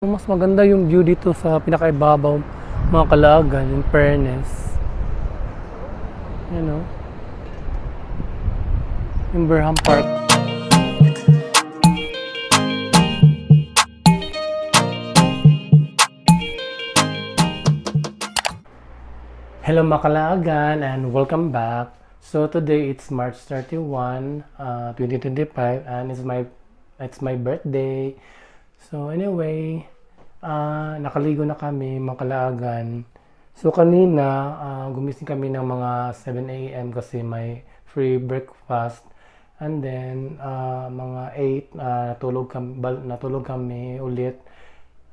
Mas maganda yung view dito sa pinakaibabaw, mga Calaagan, in fairness. You know, yung Burham Park. Hello mga Calaagan and welcome back. So today it's March 31, 2025 and it's my birthday. So anyway, nakaligo na kami mga Calaagan. So kanina, gumising kami ng mga 7 a.m. kasi may free breakfast. And then, mga 8, natulog kami ulit.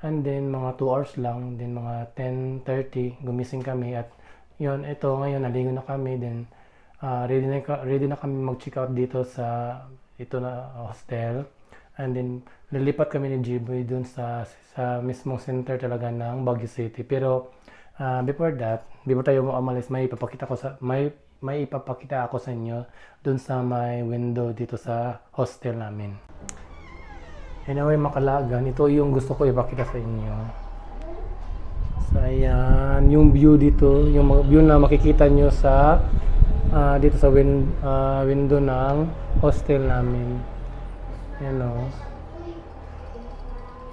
And then, mga 2 hours lang. Then, mga 10:30, gumising kami. At yun, ito, ngayon, naligo na kami. Then, ready na kami mag-check out dito sa ito na hostel. And then, lilipat kami ni Jiboy dun sa mismong center talaga ng Baguio City. Pero, before tayo umalis, may ipapakita ako sa inyo dun sa may window dito sa hostel namin. Anyway, mga Calaagan, ito yung gusto ko ipakita sa inyo. So, ayan, yung view dito, yung view na makikita nyo sa dito sa window ng hostel namin. Yan o.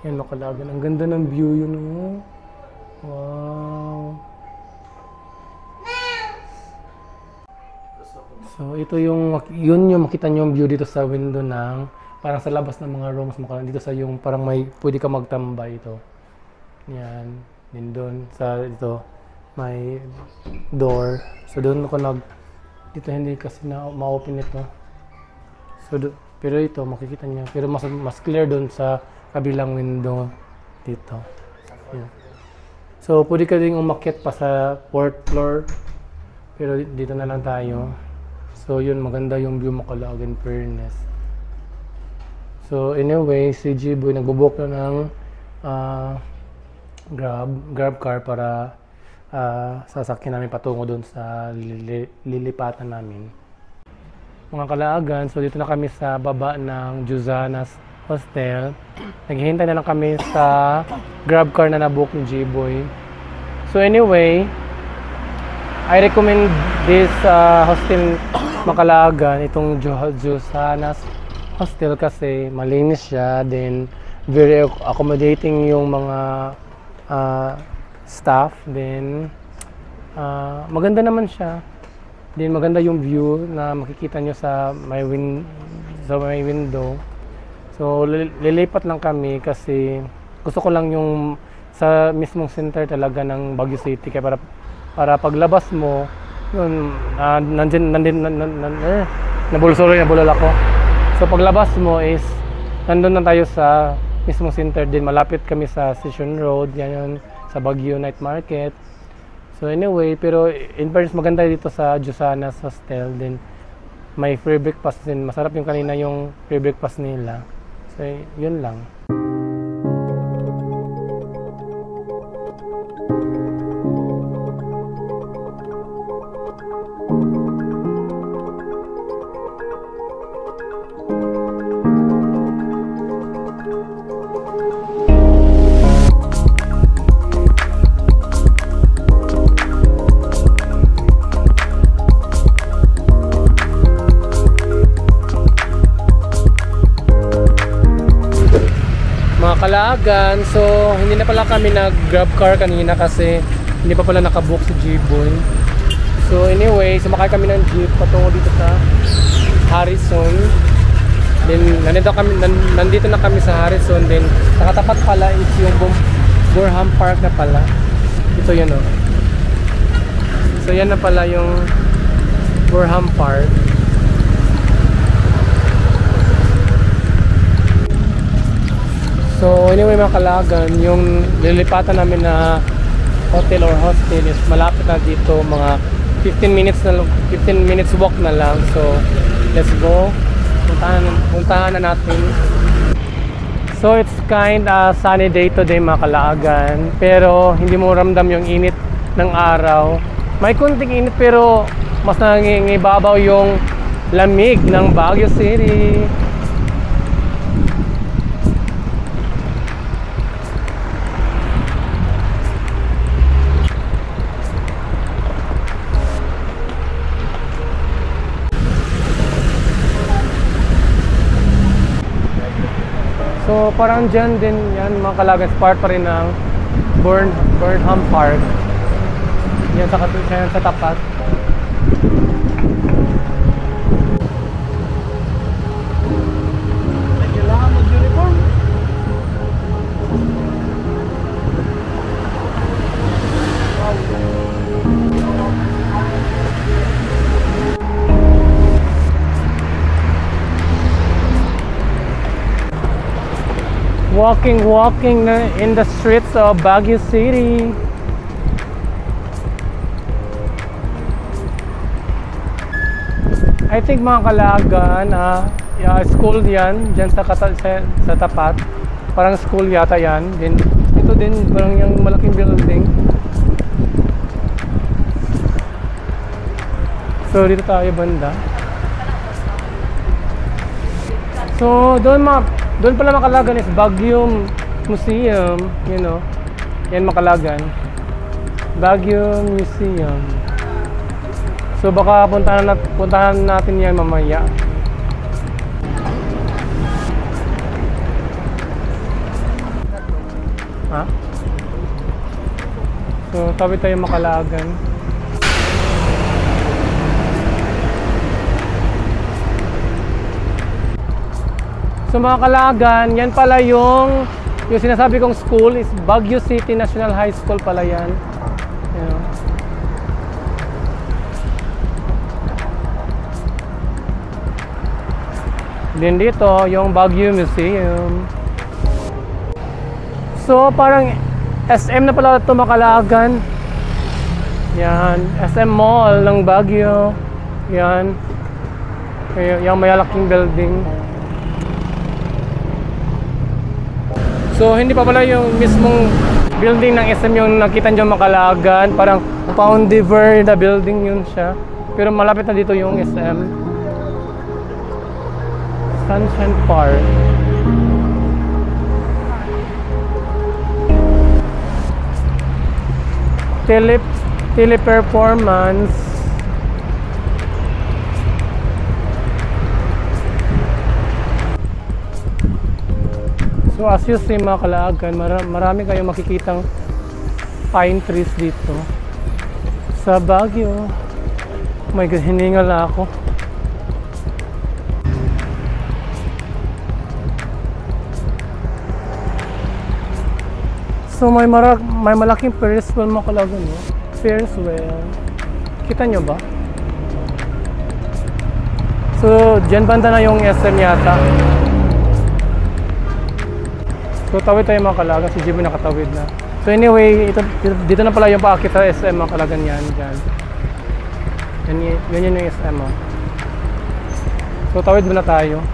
Yan, mga Calaagan, ang ganda ng view yun o. Wow. So ito yung makita nyo yung view dito sa window ng parang sa labas ng mga rooms mo dito sa yung parang may pwede ka magtambay ito. Yan, din doon sa dito may door. So doon ako dito hindi kasi na ma-open ito. So pero ito makikita niyo pero mas clear doon sa kabilang window dito. Yan. So pwede ka ding umakyat pa sa 4th floor pero dito na lang tayo. So yun, maganda yung view mo Calaagan, fairness. So anyway, si Jiboy nagbo-book na ng grab car para sasakyan namin patungo doon sa lilipatan namin. Mga Calaagan, so dito na kami sa baba ng Juzanas Hostel. Naghihintay na lang kami sa grab car na nabook ni Jiboy. So anyway, I recommend this hostel mga Calaagan, itong Juzanas Hostel kasi malinis siya, then very accommodating yung mga staff, then maganda naman siya, then maganda yung view na makikita nyo sa may window. So lilipat lang kami kasi gusto ko lang yung sa mismong center talaga ng Baguio City kaya para paglabas mo yun, nabulol ako. So paglabas mo is nandun na tayo sa mismong center din, malapit kami sa Station Road, yan yun, sa Baguio Night Market. So anyway, pero in fairness maganda dito sa Juzanas Hostel, din may free breakfast din, masarap yung kanina yung free breakfast nila. So yun lang. Calaagan, so hindi na pala kami nag-grab car kanina kasi hindi pa pala nakabook si Jiboy. So anyway, sumakay kami ng jeep patungo dito sa Harrison. Then nandito na kami sa Harrison. Then nakatapat pala is yung Burham Park na pala. Ito yun o. So yan na pala yung Burham Park. So anyway mga Calaagan, yung lilipatan namin na hotel or hostel is malapit na dito, mga 15 minutes walk na lang. So let's go, puntahan na natin. So it's kind of sunny day today mga Calaagan, pero hindi mo ramdam yung init ng araw. May kunting init pero mas nangingibabaw yung lamig ng Baguio City. So parang dyan din yan mga Kalagan, part pa rin ng Burnham Park. Yan sa tapat. Kailangan mag-uniform. Walking in the streets of Baguio City. I think mga Kalagan, school yan, dyan sa tapat. Parang school yata yan. Ito din, parang yung malaking building. So dito tayo banda. So doon pala mga Kalagan is Baguio Museum, you know. Yan mga Kalagan. Baguio Museum. So baka puntahan natin yan mamaya. Ha? So tabi tayo mga Kalagan. So mga Kalagan, yan pala yung sinasabi kong school is Baguio City National High School pala yan. You know. Din dito yung Baguio Museum. So parang SM na pala ito mga Kalagan. Yan, SM Mall ng Baguio. Yan. Yung malaking building. So hindi pa pala yung mismong building ng SM yung nakita nyo mga Kalagan. Parang Poundiver na building yun siya. Pero malapit na dito yung SM. Sunshine Park. Teleperformance. So as you see mga Kalagan, marami kayong makikitang pine trees dito sa Baguio. Oh my God, hiningal na ako. So may malaking Ferris wheel mga Kalagan, no? Ferris wheel. Kita nyo ba? So dyan banda na yung SM yata. So tawid tayo mga Kalagan, si Jimmy nakatawid na. So anyway, dito na pala yung paakit sa SM mga Kalagan yan. Dyan. Yan yung SM. Oh. So tawid muna tayo.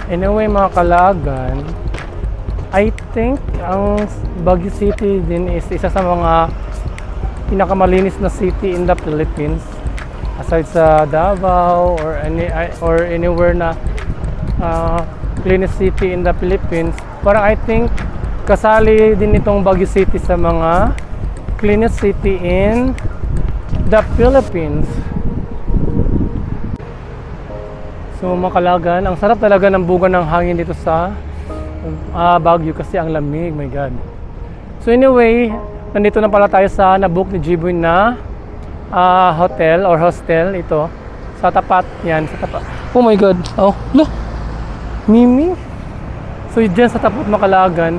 Anyway mga Kalagan, I think ang Baguio City din is isa sa mga pinakamalinis na city in the Philippines. Aside sa Davao or anywhere na cleanest city in the Philippines, parang I think kasali din itong Baguio City sa mga cleanest city in the Philippines. So mga Kalagan, ang sarap talaga ng buga ng hangin dito sa Baguio kasi ang lamig, my God. So anyway, nandito na pala tayo sa nabook ni Jiboy na hotel or hostel ito sa tapat yan, sa tapat. Oh my God. Oh, look. Mimi. So dyan sa tapat mga Kalagan,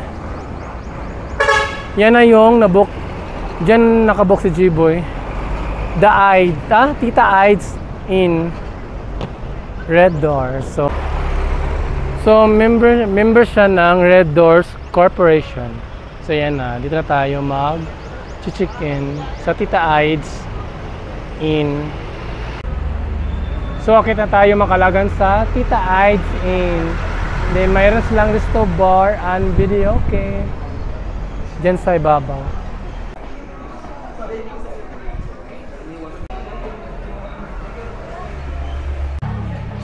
yan na yung nabook. Dyan nakabook si Jiboy. Tita Ides in Red Doors. So member siya ng Red Doors Corporation. So yan na, dito na tayo mag-check-in sa Tita Ides Inn. So akit na tayo mga Kalagan sa Tita Ides Inn. Then mayroon silang resto bar and video, okay. Diyan sa ibabaw.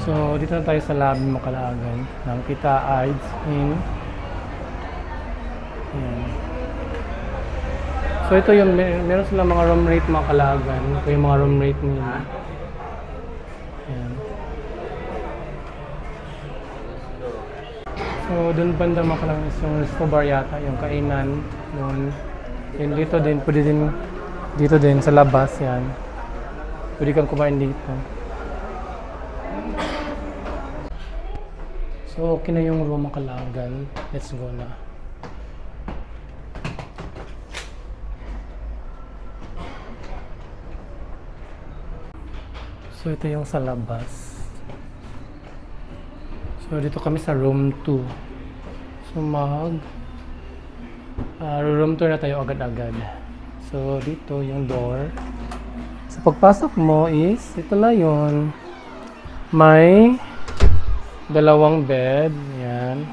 So dito na tayo sa lobby mga Kalagan ng Tita Ides Inn. Ayan. So ito yung meron silang mga room rate mga Kalagan. Ito yung mga room rate nila. Ayan. So, dun banda makalang is yung resto bar yata, yung kainan doon. Then dito din, pwede din dito din sa labas yan. Pwede kang kumain dito. So, okay na yung room Makalagan. Let's go na. So, ito yung sa labas. So, dito kami sa room 2. So, room tour na tayo agad-agad. So, dito yung door. So, pagpasok mo is, ito na yun. May dalawang bed. Yan.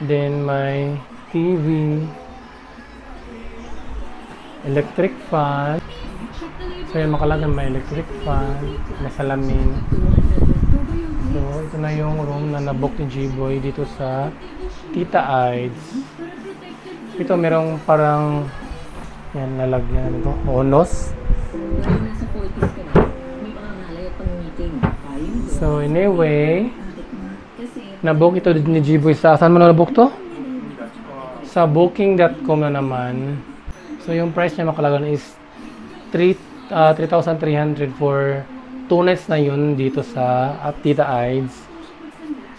Then, may TV. Electric fan. So, yung Makalagan may electric fan. May salamin. So, ito na yung room na nabook ni G-Boy dito sa Tita Ides. Ito merong parang yan, lalagyan ito. Onos. So, anyway, nabook ito ni G-Boy sa, saan mo na nabook to? Sa booking.com na naman. So, yung price niya Makalagan is 3,300 for 2 nights na yun dito sa Tita Ides.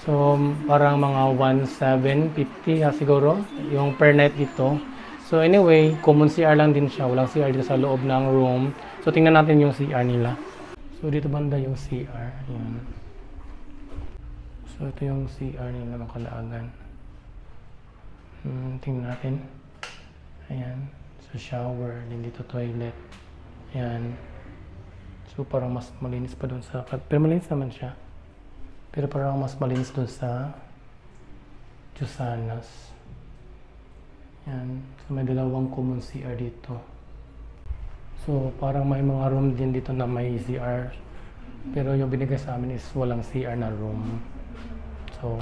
So, parang mga 1,750 siguro yung per night dito. So, anyway, common CR lang din siya. Walang CR dito sa loob ng room. So, tingnan natin yung CR nila. So, dito banda yung CR. Ayan. So, ito yung CR nila Makalagan. Tingnan natin. Ayan. So, shower. Din dito toilet. Ayan. So, parang mas malinis pa doon sa... Pero malinis naman siya. Pero parang mas malinis doon sa... Josanas. Yan. So, may dalawang common CR dito. So, parang may mga room din dito na may CR. Pero yung binigay sa amin is walang CR na room. So,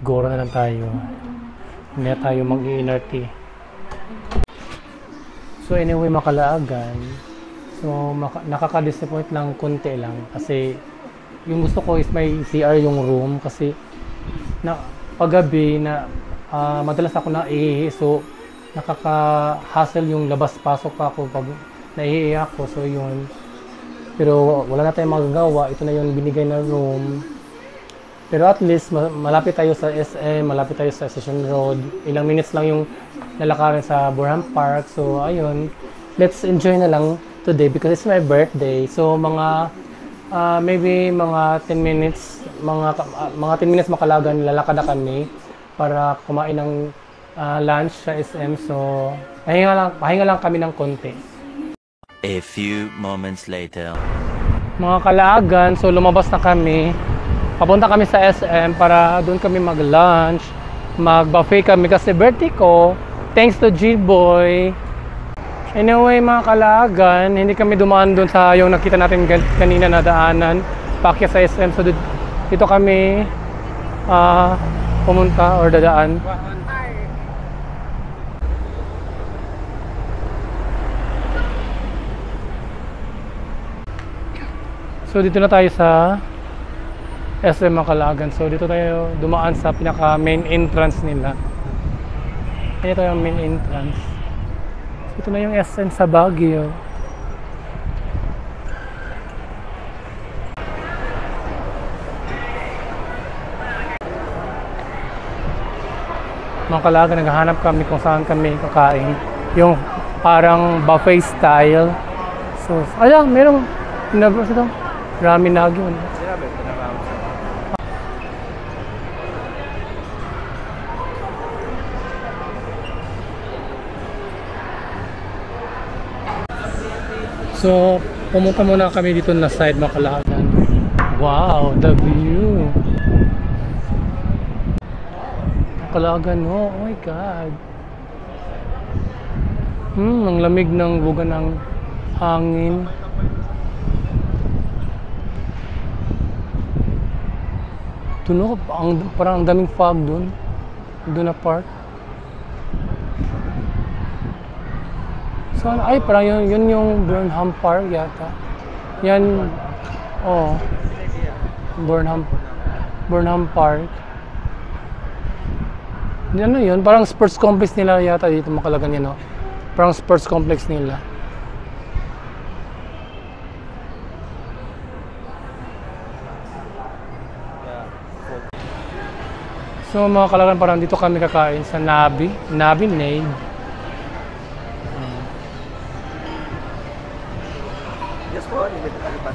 gora na lang tayo. Hindi na tayo mag-i-NRT. So, anyway, Makalagan. So, nakaka-disappoint lang konti lang kasi yung gusto ko is may CR yung room kasi paggabi na madalas ako na iihi, so nakaka-hassle yung labas-pasok pa ako pag naiihi ako, so yun. Pero wala na tayong magagawa, ito na yung binigay na room. Pero at least malapit tayo sa SM, malapit tayo sa Session Road, ilang minutes lang yung lalakarin sa Burham Park, so ayun, let's enjoy na lang today because it's my birthday. So mga maybe mga 10 minutes, mga 10 minutes Makalagan, lalakad na kami para kumain ng lunch sa SM. So pahinga lang kami ng konti. A few moments later. Mga Kalagan, so lumabas na kami. Papunta kami sa SM para doon kami mag-lunch, mag-buffet kami kasi birthday ko. Thanks to G-Boy. Anyway, mga Kalagan, hindi kami dumaan doon sa yung nakita natin kanina na daanan, paakyat sa SM. So dito kami pumunta or dadaan. So dito na tayo sa SM Makalagan. So dito tayo dumaan sa pinaka main entrance nila. Ito yung main entrance. Ito na yung SM sa Baguio. Mga Kalagan, naghahanap kami kung saan kami kakain. Yung parang buffet style. So, ayan, merong pinabros ito. Ramen Nagi. So, pumunta muna kami dito na side Makalagan. Wow, the view. Makalagan, oh my God. Ang lamig ng buga ng hangin. Tunog, parang ang daming fog dun. Doon na park. So, ay, parang yun yung Burnham Park yata. Yan, oh. Burnham Park. Ano yun? Parang sports complex nila yata dito Makalagan yan, no? Parang sports complex nila. So mga Kalagan, parang dito kami kakain sa Nabi Nade. Yes po, limited alipan.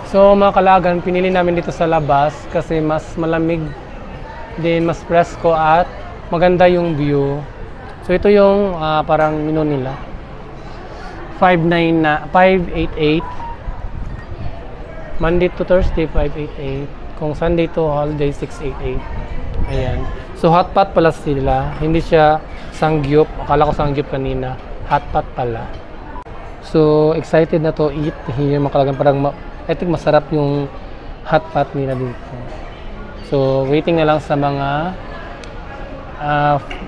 So mga Kalagan, pinili namin dito sa labas kasi mas malamig din, mas presko at maganda yung view. So ito yung parang menu nila. 588. Monday to Thursday 588. Kung Sunday to holiday 688. Ayan. So hot pot pala sila. Hindi siya sangyup. Akala ko sangyup kanina. Hot pot pala. So excited na to eat here mga Kalagan. Parang I think masarap yung hot pot nila dito. So waiting na lang sa mga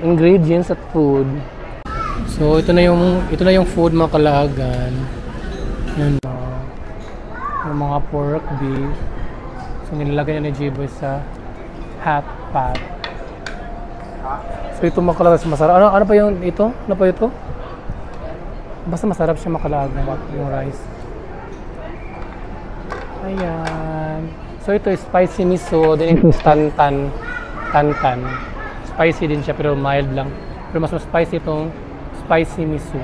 ingredients at food. So ito na yung food mga Kalagan. Yun yung mga pork, beef. So nilalagay na ni J-Boy sa hot pot. So ito mga Kalagan, masarap. Ano pa yung ito? Ano pa ito? Basta masarap siya mga Kalagan yung rice. Ayan. So ito is spicy miso, then ito is tantan. Spicy din siya pero mild lang. Pero mas spicy itong spicy miso.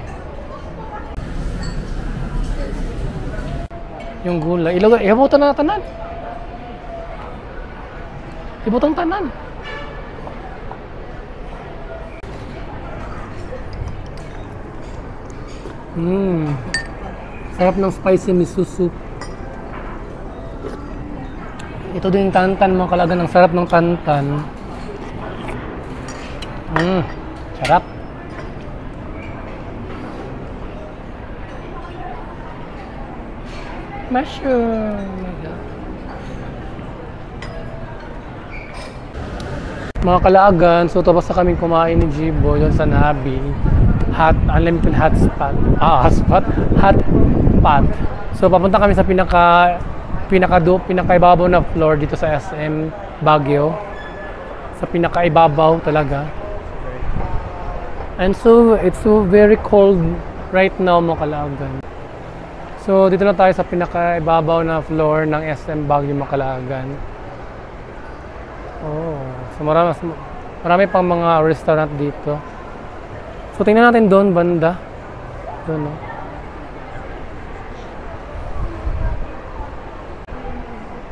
Yung gulay. Ibutan na tanan. Ibutang tanan. Sarap ng spicy miso soup. Ito din yung tantan mga Kalagan. Ang sarap ng tantan. Sarap. Mushroom. Mga Kalagan, so tapos na kaming kumain ni Jibo doon sa Nabi. Unlimited hot pot. So papunta kami sa pinakaibabaw na floor dito sa SM Baguio. Sa pinakaibabaw talaga. And so it's so very cold right now mga Kalagan. So dito na tayo sa pinakaibabaw na floor ng SM Baguio mga Kalagan. Oh, so marami pang mga restaurant dito. So tingnan natin doon banda. Doon, no?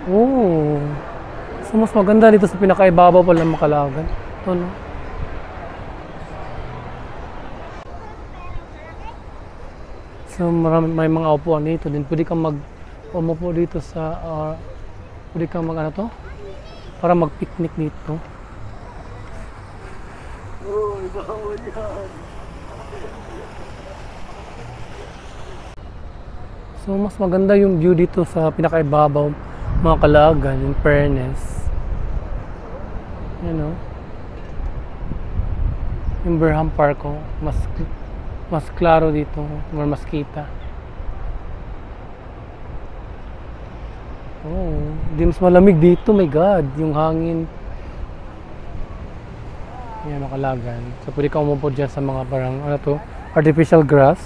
Oh. So mas maganda dito sa pinakaibabaw pala ng Kalagan. Ito, no? So may mga upuan dito din. Pwede kang umupo dito sa pwede kang ano to? Para mag-picnic dito. Uy, bawal yan. So mas maganda yung view dito sa pinakaibabaw mga Kalagan, in fairness. You know? Yung Berham Park ko, mas klaro dito, mas kita. Oh, di mas malamig dito, my God, yung hangin. Yan, mga Kalagan. So pwede ka umupo dyan sa mga parang, ano to, artificial grass.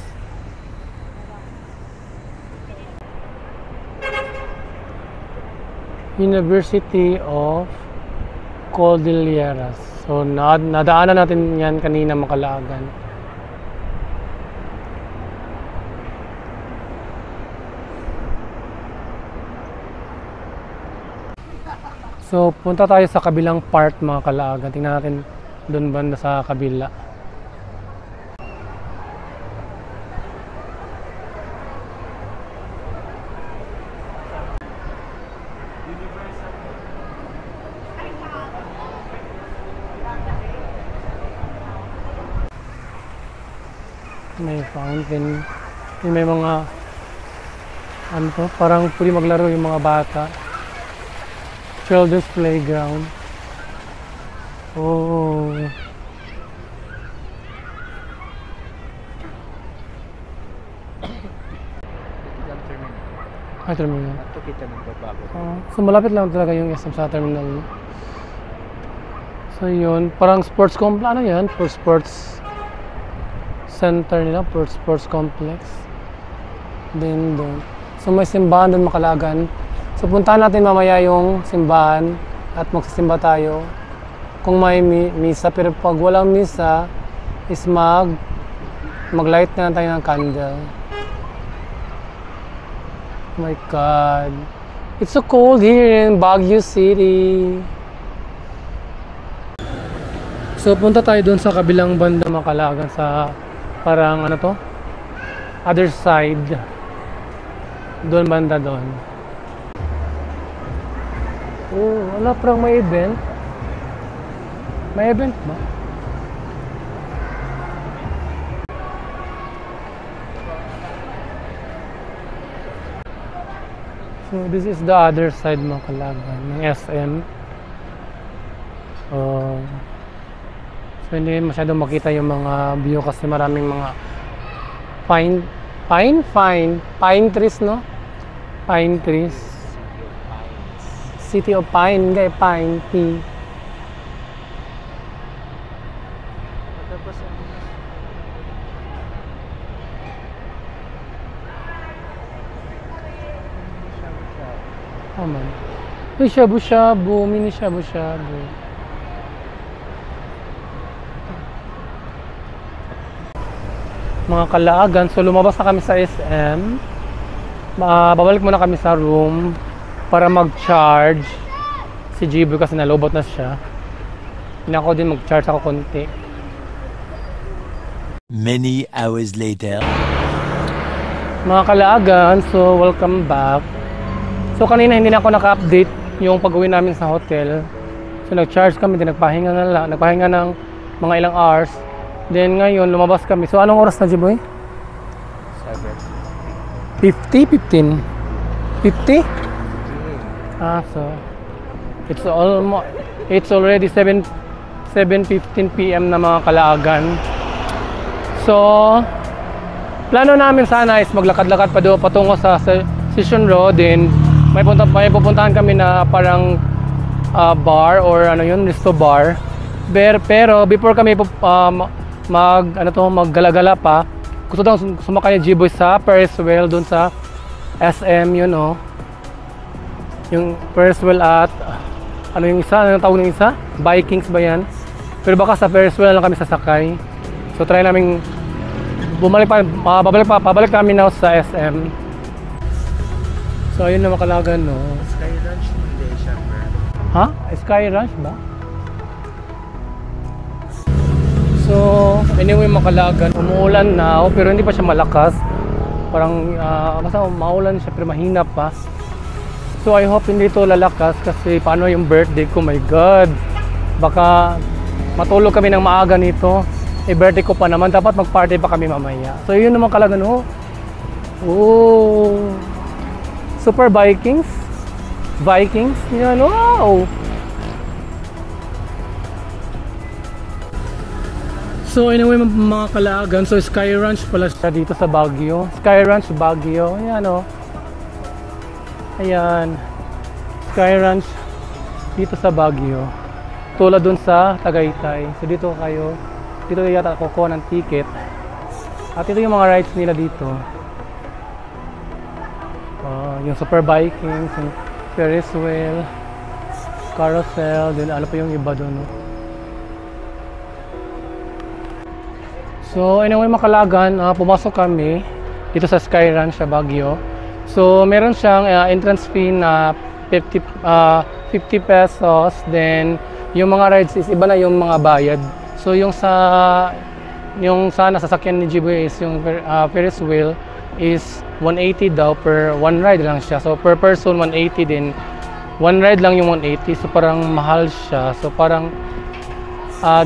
University of Cordilleras. So nadaanan natin yan kanina mga Kalagan. So punta tayo sa kabilang part mga Kalagan. Tingnan natin doon banda sa kabila. May fountain. May mga ano to, parang pwede maglaro yung mga bata. Children's playground. Oh. Terminal. Ito kita ng babago. So malapit lang talaga yung SM sa terminal. So yun, parang sports complex, ano yan? For sports center nila, for sports complex. Then doon. So may simbahan doon Makalagan. So puntahan natin mamaya yung simbahan at magsisimba tayo. Kung may misa, pero pag walang misa, is mag-light na tayo ng candle. Oh my God. It's so cold here in Baguio City. So punta tayo doon sa kabilang banda Makalagan sa parang ano to? Other side. Doon banda doon. Oh, wala parang may event. May event ba? So this is the other side Makalagan, ng SM. So hindi masyadong makita yung mga view kasi maraming mga pine trees, no? Pine trees. City of Pine, hindi Pine Tea. Oh man. Uy, shabu-shabu, mini shabu-shabu. Mga Kalaagan, so lumabas na kami sa SM. Babalik muna kami sa room para mag-charge si Jibo kasi nalobot na siya. Ako din mag-charge ako konti. Many hours later. Mga Kalaagan, so welcome back. So kanina hindi na ako naka-update yung pag-uwi namin sa hotel. So nag-charge kami, din nagpahinga ng mga ilang hours. Then ngayon lumabas kami. So anong oras na, Jiboy? 7:50, 50? So it's already 7:15 PM na mga Kalaagan. So plano namin sana is maglakad-lakad pa doon patungo sa Session Road. Then may pupuntahan kami na parang bar or ano yun, resto bar. Pero before kami maggala-gala pa, gusto daw sumakay ni Jiboy sa Ferris wheel doon sa SM, yun oh. Yung Ferris wheel at ano yung isa, ano yung tawag ng isa? Vikings ba yan? Pero baka sa Ferris wheel lang kami sasakay. So try namin pabalik kami now sa SM. So ayun na Makalagan, no. Sky Ranch hindi siya, bro. Ha? Sky Ranch ba? So anyway Makalagan, umuulan na pero hindi pa siya malakas. Parang basta maulan siya pero mahina pa. So I hope hindi ito lalakas kasi paano yung birthday ko, my God. Baka matulog kami ng maaga nito. Birthday ko pa naman, dapat mag-party pa kami mamaya. So yun naman Makalagan, oh. Oh. Super Vikings. Yan, wow. So anyway mga Kalaagan, so Sky Ranch pala siya dito sa Baguio. Sky Ranch Baguio. Ayan oh. Ayan. Sky Ranch dito sa Baguio. Tulad dun sa Tagaytay. So dito yata kukuha ng ticket. At ito yung mga rides nila dito. Yung Super Vikings, yung Ferris wheel, carousel, din ano pa yung iba doon, no? So anyway Makalagan, pumasok kami dito sa Sky Ranch sa Baguio. So meron siyang entrance fee na 50 pesos. Then yung mga rides is iba na yung mga bayad. So yung sa nasasakyan ni Jiboy is yung Ferris wheel is 180 daw per one ride lang siya. So per person 180 din. One ride lang yung 180. So parang mahal siya. So parang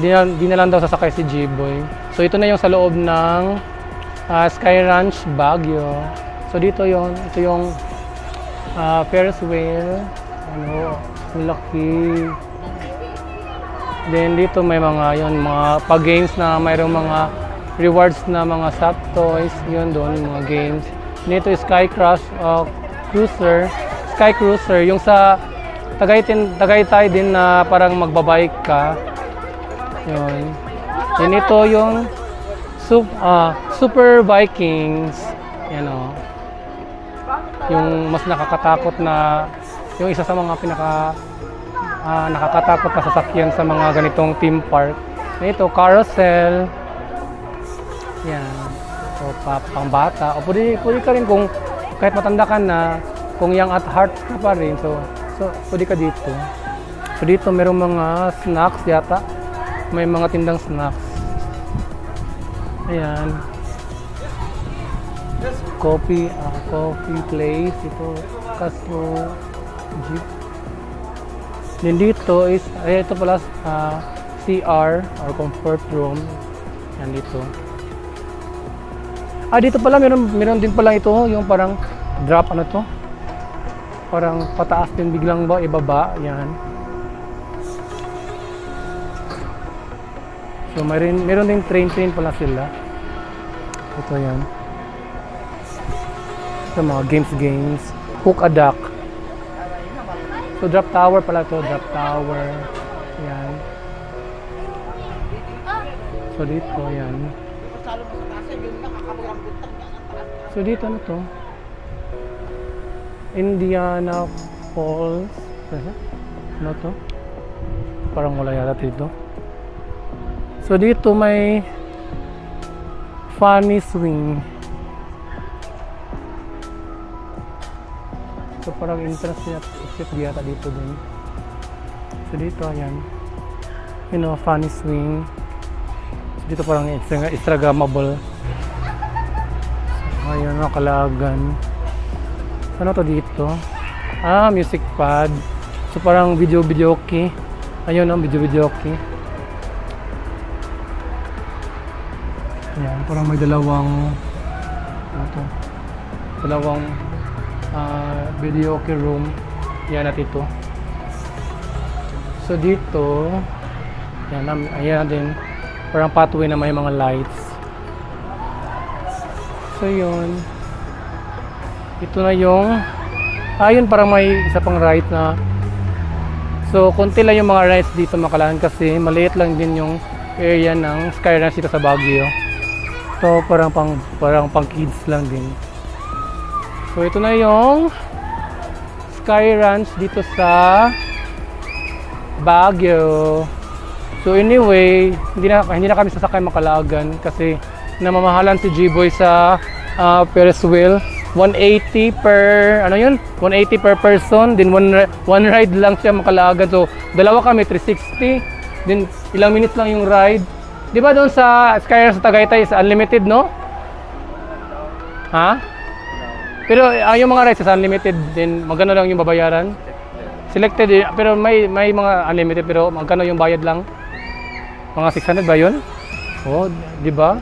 di na lang daw sasakay si Jiboy. So ito na yung sa loob ng Sky Ranch Baguio. So ito yung Ferris wheel. Ano, laki. Then dito may mga pag-games na mayroong mga rewards na mga soft toys, yun doon, mga games. Dito Sky Cruiser, yung sa Tagaytay din na parang magbabike ka. Yun. Then ito yung Super Vikings. Yan o. Yung mas nakakatakot na, yung isa sa mga nakakatakot na sasakyan sa mga ganitong theme park. Ito, carousel. Yan. So, pang bata. O pwede ka rin kung kahit matanda ka na, kung young at heart ka pa rin. So pwede ka dito. So, dito merong mga snacks yata. May mga tindang snacks. Ayan. Coffee place. Ito, Castro Jeep. Then dito is, ito pala, CR or comfort room. Yan dito. Dito pala meron din pala ito, yung parang drop ano to? Parang pataas din biglang ba ibaba, yan. So meron din train pala sila. Ito yan. Ito mga games. Hook a duck. So drop tower pala to, drop tower. Yan. So dito yan. So dito ano to? Indiana Falls. Ano to? Parang wala yata dito. So dito may funny swing. So parang interest niya exit yata dito din. So dito ayan. You know, funny swing. So dito parang Instagrammable. Ayan, Kalagan. Ano to dito? Music pad. So parang video okay. Ayun ang video okay. Ayan, parang may dalawang video okay room. Yan at ito. So dito, ayan din. Parang pathway na may mga lights. So yun. Ito na yung ayun, parang may isa pang ride na. So konti lang yung mga rides dito Makalaan kasi maliit lang din yung area ng Sky Ranch dito sa Baguio. So parang pang kids lang din. So ito na yung Sky Ranch dito sa Baguio. So anyway, hindi na kami sasakay Makalagan kasi namamahalan si G-Boy sa Ferris wheel. 180 per 180 per person, then one ride lang siya Makalagan. So dalawa kami 360, then ilang minutes lang yung ride. Di ba doon sa Sky Ranch sa Tagaytay is unlimited, no? Pero yung mga rides is unlimited, then magkano lang yung babayaran? Selected, pero may mga unlimited, pero magkano yung bayad lang? Mga 600 ba yun? Oh, di ba?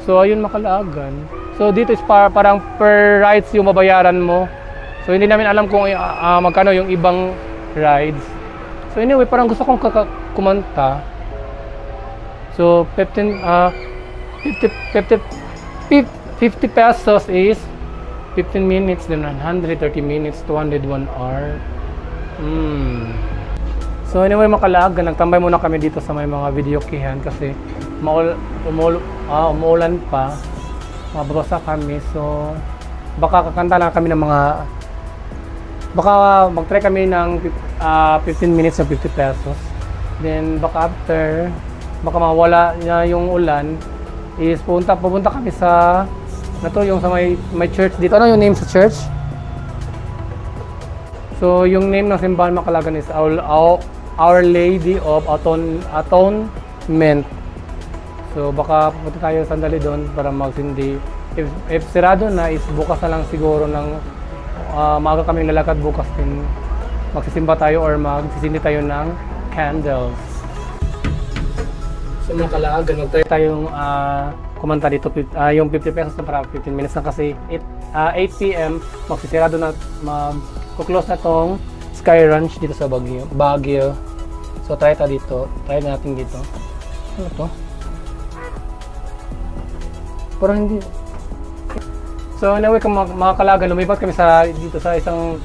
So ayun Makalagan. So dito is parang per rides yung babayaran mo. So hindi namin alam kung magkano yung ibang rides. So anyway, parang gusto kong kumanta. So 50 pesos is 15 minutes, then 130 minutes, 201 hour. So anyway Makalagan, nagtambay muna kami dito sa may mga video kihan kasi umuulan pa. Mababasa kami, so baka kakanta lang kami ng mga, baka mag-try kami ng 15 minutes ng 50 pesos. Then baka after, baka mawala na yung ulan, is pupunta kami sa yung sa may church dito. Ano yung name sa church? So yung name ng simbahan Makalagan is Our Lady of Atonement. So baka pupunta tayo sandali doon para magsindi. If sirado na is bukas na lang siguro ng maaga kaming lalakad bukas din. Magsisimba tayo or magsisindi tayo ng candles. So Makalagan, mag-try tayong kumanta dito. Yung 50 pesos na para 15 minutes na kasi 8 PM magsisirado na, mag-close na tong Sky Ranch dito sa Baguio. So try tayo dito. Try natin dito. Ano to? Parang hindi. So anyway, Makalagan, lumipat kami dito sa isang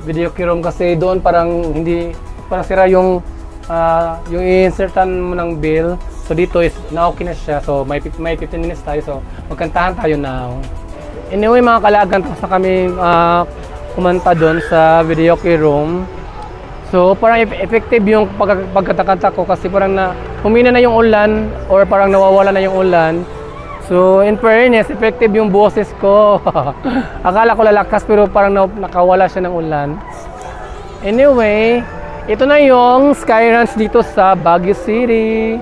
video room kasi doon parang sira yung yung i-insertan mo ng bill. So dito is na-okay na siya. So may 15 minutes tayo. So magkantahan tayo now. Anyway mga kalagan, tapos na kami kumanta doon sa videoke room. So parang effective yung pagkatakanta ko kasi parang humina na yung ulan or parang nawawala na yung ulan. So in fairness, effective yung boses ko. Akala ko lalakas pero parang nakawala siya ng ulan. Anyway, ito na yung Sky Ranch dito sa Baguio City.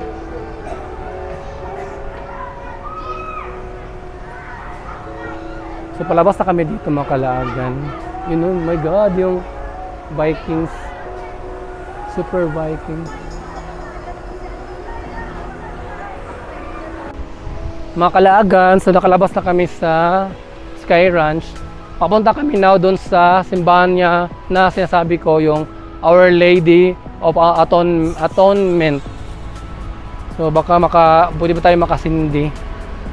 So palabas na kami dito mga kalagan. You know, my God, yung Vikings. Super Vikings. Mga kalaagan, so nakalabas na kami sa Sky Ranch. Papunta kami now doon sa simbahan niya na sinasabi ko, yung Our Lady of Atonement. So baka pwede ba tayo makasindi?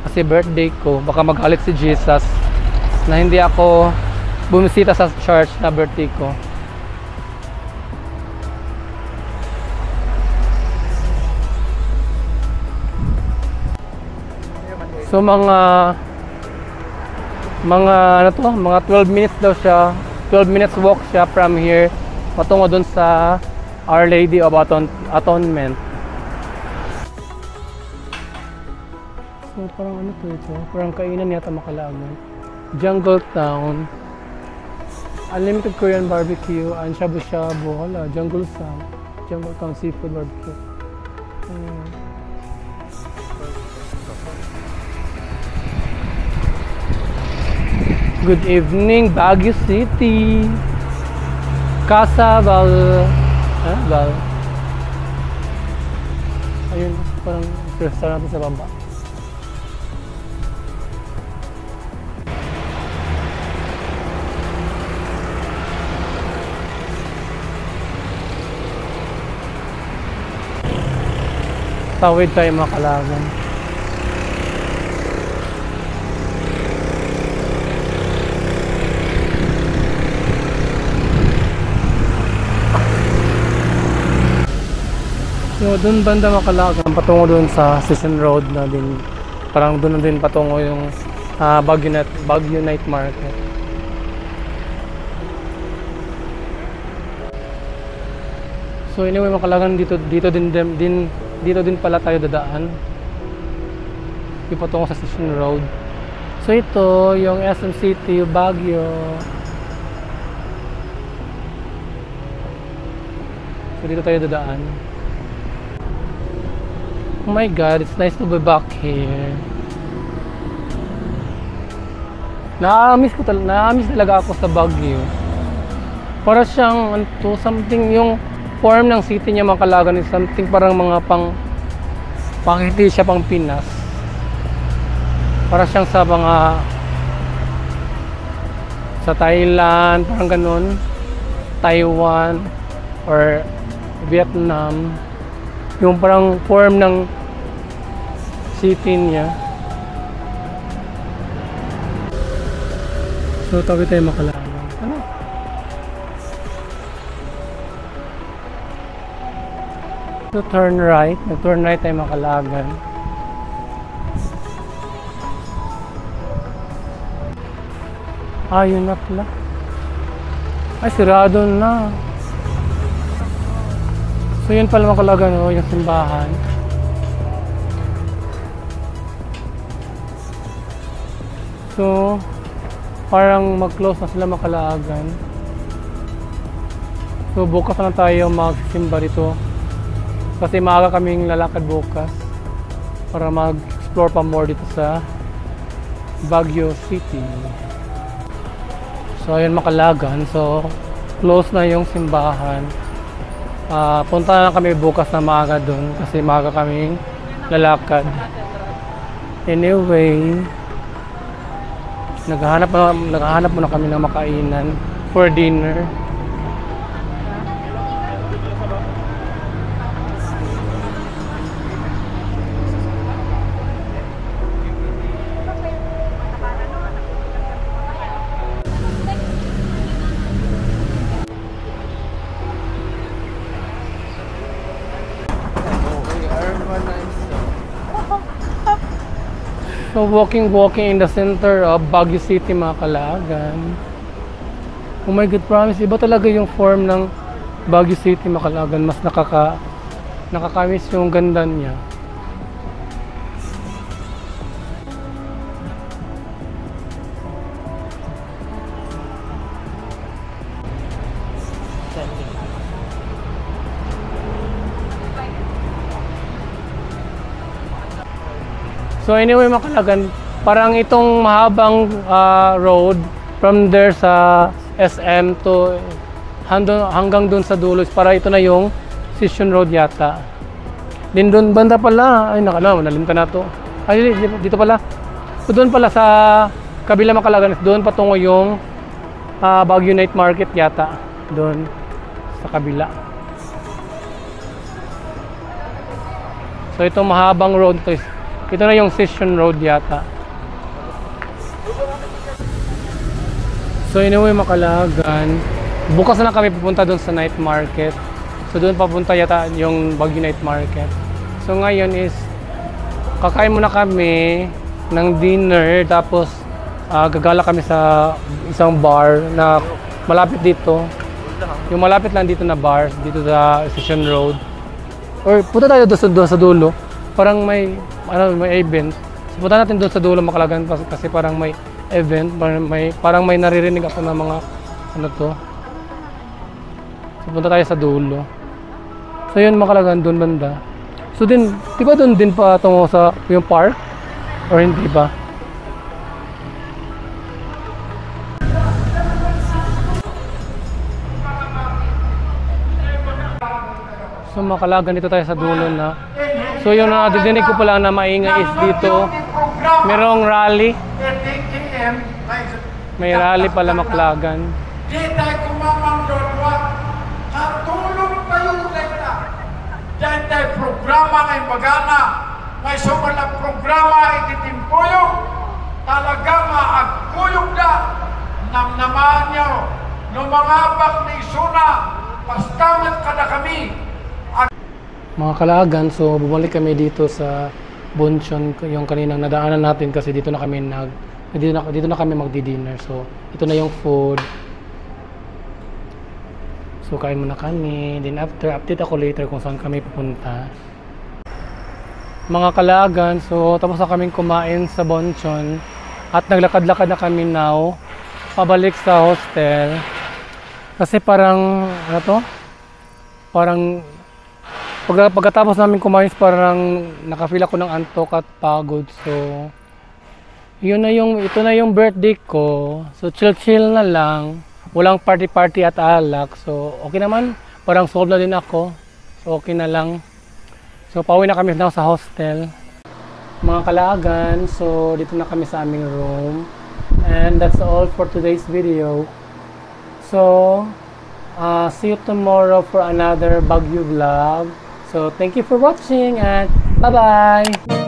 Kasi birthday ko, baka magalit si Jesus na hindi ako bumisita sa church na birthday ko. So mga 12 minutes daw siya. 12 minutes walk siya from here patungo dun sa Our Lady of Atonement. So parang ano to ito? Parang kainan yata makalaman. Jungle Town. Unlimited Korean barbecue and shabu-shabu. Hala, Jungle Town Seafood Barbecue. Good evening, Baguio City. Casa Val. Ayun, parang restaurant sa baba. Tawid tayo mga kalaban. So doon banda makalagan, patungo doon sa Session Road na din. Parang doon na din patungo yung Baguio Night Market. So anyway makalagan, dito din pala tayo dadaan. Yung patungo sa Session Road. So ito yung SM City Baguio. So dito tayo dadaan. Oh my God, it's nice to be back here. Na-miss talaga ako sa Baguio. Para siyang something, yung form ng city niya makalagan is something parang mga hindi siya pang Pinas. Para siyang sa Thailand, parang ganun, Taiwan or Vietnam. Yung parang form ng city niya. So tawid tayo makalaban. Ano? So turn right. Nag-turn right tayo makalaban. Yun na pala. Ay, sirado na. So yun pala makalagan, no, yung simbahan. So parang mag-close na sila makalagan. So bukas na tayo magsimba dito. Kasi maaga kaming lalakad bukas para mag-explore pa more dito sa Baguio City. So ayun makalagan. So close na yung simbahan. Punta na kami bukas na maaga dun kasi maaga kaming lalakad. Anyway, naghahanap muna kami ng makainan for dinner. naman na So walking in the center of Baguio City, mga Kalagan. Oh my God, promise, iba talaga yung form ng Baguio City, mga Kalagan. Mas nakakamiss yung ganda niya. So anyway, mga Kalagan, parang itong mahabang road from there sa SM to hanggang dun sa dulo, para ito na yung Session Road yata. Din dun banda pala, ay nalimta na to. Ay dito pala. So doon pala sa kabila, mga Kalagan, doon patungo yung Baguio Night Market yata. Doon sa kabila. So itong mahabang road to, ito na yung Session Road yata. So anyway, mga Kalagan, bukas na lang kami pupunta doon sa night market. So doon papunta yata yung Baguio Night Market. So ngayon is kakain muna kami ng dinner, tapos gagala kami sa isang bar na malapit dito. Yung malapit lang dito na bar, dito sa Session Road. Or punta tayo doon sa dulo. Parang may event. So punta natin doon sa dulo, mga Kalagan, kasi parang may event, parang may naririnig ako ng mga to. So punta tayo sa dulo. So yun, mga Kalagan, doon banda. So din, di ba doon din pa tungo sa yung park? Or hindi ba? So mga Kalagan, dito tayo sa dulo na. So yung nadidinig ko pala na maingay is dito merong rally. May rally pala, mga Kalagan. Di tayo kumamang dodwa, katulong tayo kita. Diyan tayo programa ng bagana, may sumar na programa ititimpoyo, talaga maagkuyog na, namnamaan nyo, no mga bak ni Suna, pastamat kada kami. Mga Kalagan, so bumalik kami dito sa Bonchon, yung kaninang nadaanan natin, kasi dito na kami kami magdi-dinner. So ito na yung food. So kain muna kami, then after update ako later kung saan kami pupunta. Mga Kalagan, so tapos na kaming kumain sa Bonchon at naglakad-lakad na kami now pabalik sa hostel. Kasi parang parang pagkatapos namin kumain, parang nakafeel ako ng antok at pagod. So ito na yung birthday ko. So chill na lang. Walang party at alak. So okay naman, parang solve na din ako. So okay na lang. So pauwi na kami na sa hostel. Mga Kalagan, so dito na kami sa aming room. And that's all for today's video. So see you tomorrow for another Baguio vlog. So thank you for watching and bye-bye!